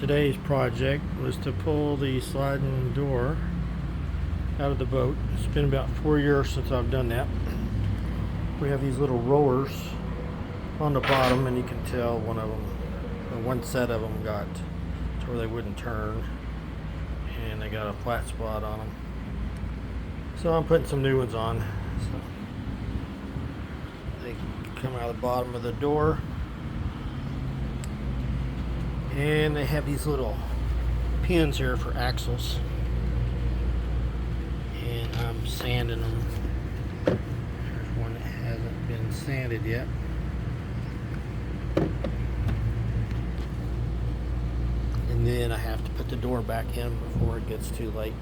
Today's project was to pull the sliding door out of the boat. It's been about 4 years since I've done that. We have these little rollers on the bottom, and you can tell one of them, or one set of them, got to where they wouldn't turn, and they got a flat spot on them. So I'm putting some new ones on. So they come out of the bottom of the door, and they have these little pins here for axles, and I'm sanding them. There's one that hasn't been sanded yet. And then I have to put the door back in before it gets too late.